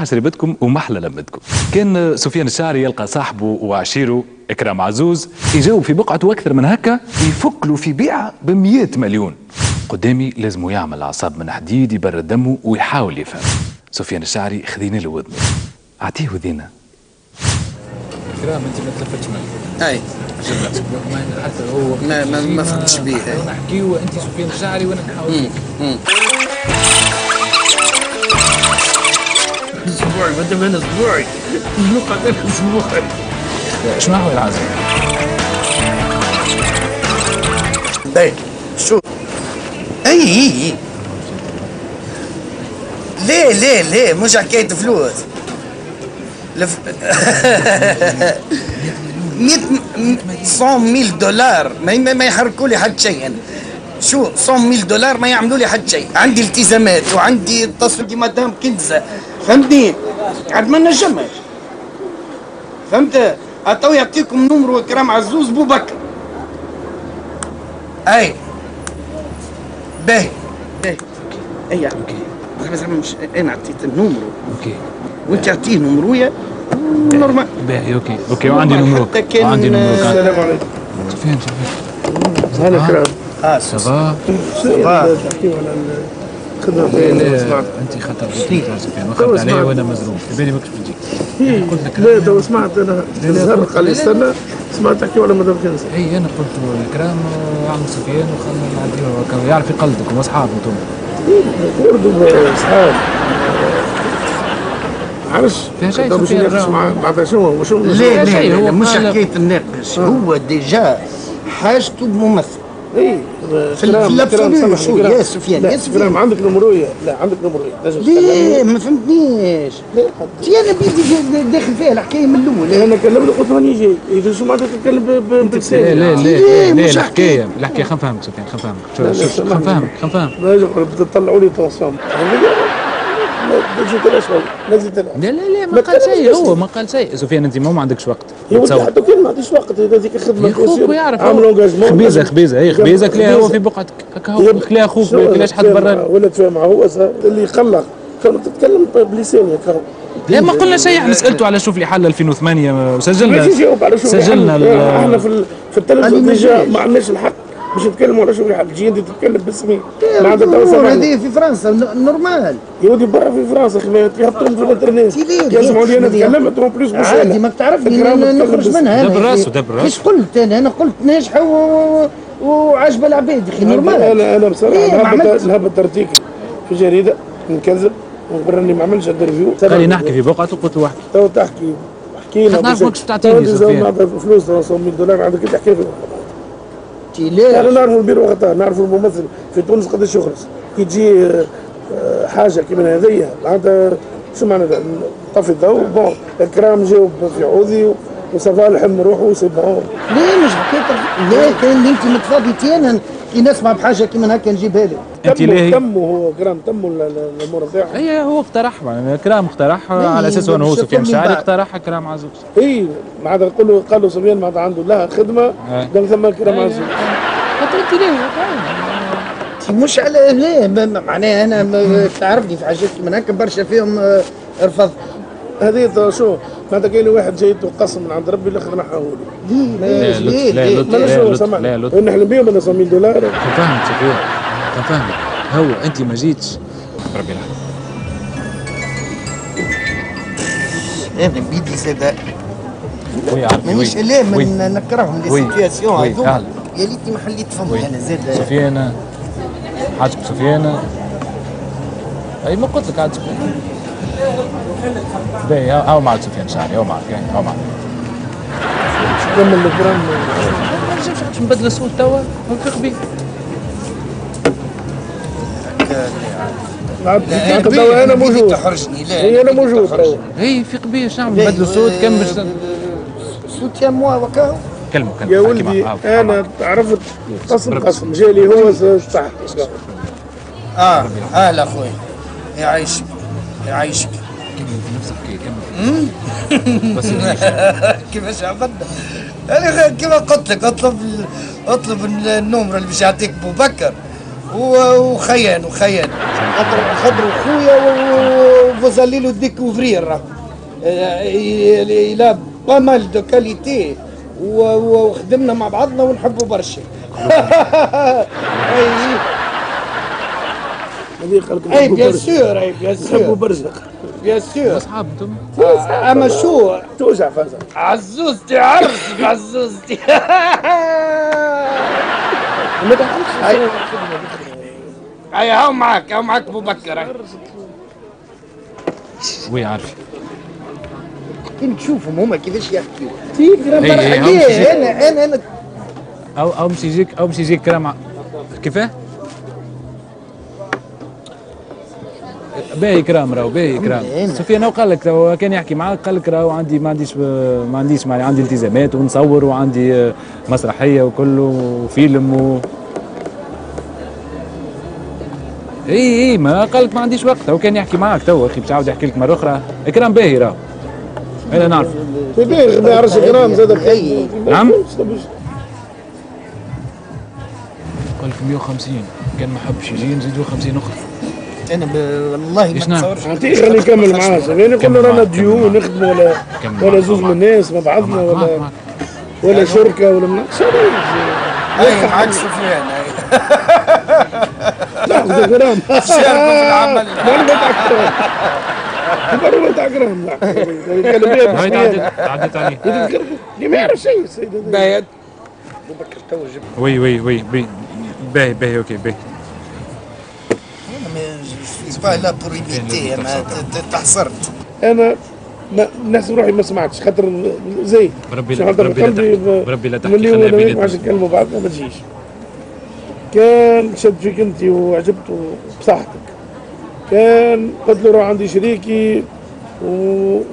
صحة شربتكم ومحلى لمتكم. كان سفيان الشعري يلقى صاحبه وعشيره إكرام عزوز يجاوب في بقعته أكثر من هكا يفك له في بيعة ب100 مليون. قدامي لازم يعمل أعصاب من حديد يبرد دمه ويحاول يفهم. سفيان الشعري خذينا له ودنه، أعطيه ودينا. إكرام أنت ما تلفتش معي. أي حتى هو ما فهمتش بيه. نحكيو أنت سفيان الشعري وأنا نحاول. اسبوعي بدل من اسبوعي نقعد اسبوعي. شنو هو العازم؟ اي شو اي ليه مش حكاية فلوس. 100 دولار ما يحركوا لي حد شيء. أنا شو 100 دولار ما يعملوا لي حد شيء. عندي التزامات وعندي اتصل دي مدام كنزة، فهمتني؟ عاد ما نجمش، فهمت؟ تو يعطيكم نمرو إكرام عزوز بو بكر. اي باهي اي اوكي زعما مش انا عطيت النمرو اوكي وانت عطيه نمرويا نورمال. باهي اوكي وعندي نمروك. وعندي نمروك. السلام عليكم. سفيان هلا كرام. صباح تحكيو على الخدمه. انت خاطر سفيان واخذت علي وانا مزروم في بالي ماكش بتجي. قلت لك لا تو سمعت انا الزهر قال لي استنى، سمعت تحكيو على مدام كنز. اي انا قلت الكرام وعم سفيان وخلنا نعديو يعرف يقلدكم واصحاب انتم. وردوا اصحاب عرش فيها شيء سفيان بعد شنو لا هو مش حكايه الناقش، هو ديجا حاجته بممثل. اي في الابسوليو شو يا سفيان يا سفيان عندك نمرويه. لا عندك نمرويه لازم ليه ما فهمتنيش. انا بيدي داخل فيها الحكايه من الاول. انا كلمت قلت ماني جاي شو معناتها تتكلم بلساني. لا الحكايه خلينا نفهمك سفيان خلينا نفهمك تطلعوا لي تونسيون. لا ما قال شيء. هو ما قال شيء. سفيان انت ما عندكش وقت تصور. حتى كان ما عنديش وقت هذيك الخدمه. يا اخوك يعرف عامل انجاجمون. خبيزه كليها هو في بقعتك هكا. هو كليها اخوك ما كلاش حد برا. ولا تفهم هو اللي يقلق كان تتكلم بلساني هكا. لا ما قلنا شيء. احنا سالته على شوف لي حل 2008 سجلنا احنا في التلفزيون ديجا ما عندناش الحق باش نتكلموا على شغل حق. تجي انت تتكلم باسمي ما عندك هذه في فرنسا نورمال. يودي برا في فرنسا يحطوهم في الانترنت يسمعوا لي انا نتكلم انتم بليس مش عادي ما بتعرفني نخرج منها. دب راسه ايش قلت انا قلت ناجحه وعجبه العباد يا اخي نورمال. انا بصراحه نهبط ارتيكل في جريده نكذب ونبرني ما عملش انترفيو. خليني نحكي في بقعته قلت له احكي. تو تحكي حكينا نعرف ماكش تعطيني سفيان فلوس 100 دولار عندك تحكي في لا انا نعرف البيرو وقتها نعرف الممثل في تونس قداش يخلص كي تجي حاجه كيما هذيا معناتها شو معناتها طفي الضوء بون إكرام جاوب في عوضي وصفا لحم روحه وسي بون. ليه مش حكايه لا كان انت متفاضي انا كي نسمع بحاجه كيما هكا نجيبها لك. انت ليه تموا هو إكرام تموا الامور نتاعو. اي هو اقترح إكرام اقترح على اساس انه هو سفيان الشعري اقترح إكرام عزوز. اي معناتها قال له سفيان معناتها عنده لها خدمه قال ثم إكرام عزوز. قلت ليه مش على لا معناها انا تعرفني في حاجات كيما هكا برشا فيهم رفض. هذه شو معناتها كاين واحد جايته قسم من عند ربي الاخر نحاولي. لا نحلم بهم انا 100 دولار. فهمت سفيان فهمت. هو انت ما جيتش ربي يلعن. انا بيدي سادة وي مانيش لا من نكرههم لي سيتياسيون هذوما. يا ليتني ما حليت فمي انا زاد. سفيان حاجك سفيان اي ما قلت لك عاد سفيان. باهي هاو مع سفيان الشعري هاو معك كمل البرام. ما نجمش نبدل الصوت توا نفيق بيه. توا انا موجود. تحرجني لا هي انا موجود. هي فيق بيه شنو نعمل نبدلوا الصوت كم باش صوت يا موا وكاو. كلمه يا ولدي انا عرفت قسم جالي هو تحت. لا خويا يعيشك كمل نفسك كمل بس كيفاش عملنا انا كيما قلت لك اطلب النمره اللي باش يعطيك بو بكر وخيان خاطر خويا وفوزاليلو ديكوفرير إلى با مال دو كاليتي وخدمنا مع بعضنا ونحبوا برشا. اي بيان سور اي بيان سور بيان سور اصحاب انتم اما شو توجع فازا عزوزتي عرسك عزوزتي. ما تعرفش اي هاو معاك ابو بكر. وي عارف كي تشوفهم هما كيفاش يحكيوا انا او مش يجيك كلام كيفاه؟ باهي كرام راهو باهي كرام. سفيان قال لك تو كان يحكي معاك قال لك راهو عندي ما عنديش معناها عندي التزامات ونصور وعندي مسرحيه وكله وفيلم اي ما قال لك ما عنديش وقت. هو كان يحكي معاك تو اخي باش عاود يحكي لك مره اخرى. اكرام باهي راهو انا نعرف. باهي ما يعرفش كرام زاد. نعم قال لك 150 كان ما حبش يجي نزيدوا 50 اخرى. انا والله ما نتصورش. عطيه خليني نكمل معاه. يعني كنا رانا ديو نخدموا ولا زوز من الناس مع بعضنا ولا شركه ولا من اي معك سفيان. لا كرام شاركوا في العمل. ضروري تاع كرام. عدت عليه اللي ما يعرف شيء السيد هذا. باهي ابو بكر تو جبت. وي باهي اوكي باهي. با لا بور ايفيتي انا تحصرت. انا نحسب روحي ما سمعتش خاطر زي بربي لا تحكي خلينا بينك ما نتكلموا بعضنا ما تجيش. كان شد فيك انت وعجبته بصحتك. كان قلت له روح عندي شريكي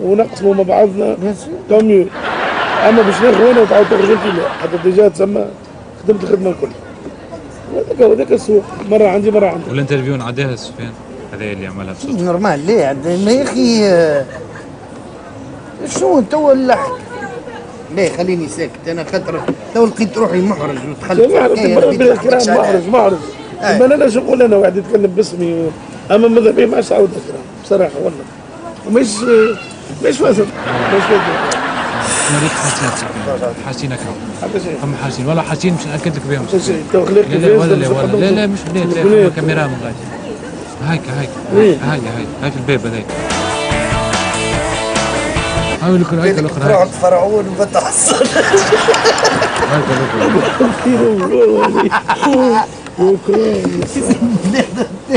ونقسموا مع بعضنا كوميو. اما باش ناخذ انا وتعاود تخرج انت لا. حتى ديجا تسمى خدمت الخدمه الكل. هذاك السوق مره عندي مره عندي. والانترفيو نعديها سفيان هذا اللي عملها بصوت نورمال. ليه ما يا اخي شو تو اللحق. ليه خليني ساكت انا خاطر تو لقيت روحي محرج ودخلت في حكايه. محرج ما انا شغل انا واحد يتكلم باسمي. اما ماذا بيه ما عادش عاود بصراحه والله. ومش فاسد مش فاسد. مريت حاسينك حتى شيء هم حاسين ولا حاسين مش ناكد لك بهم. حتى شيء تو خليك لا مش لا كاميرا من غادي. هاي في الباب هذاك. هاي الاخرى تروح فرعون وفتح الصدر.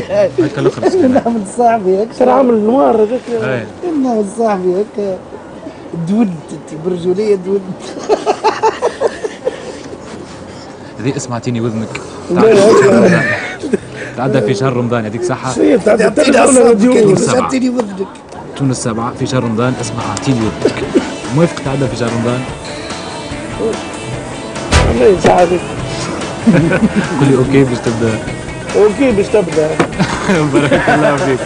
هاك الاخرى. من صاحبي هكا ترى عامل نوار هذاك. من صاحبي هكا دود برجوليه دود. هذه اسمعتيني وذنك. تعدى في شهر رمضان يعطيك صحة. تعطيني وذنك. تونس 7 في شهر رمضان اسمع اعطيني وذنك. موافق تعدى في شهر رمضان؟ والله يساعدك. قل لي اوكي باش تبدا. اوكي باش تبدا. بارك الله فيك.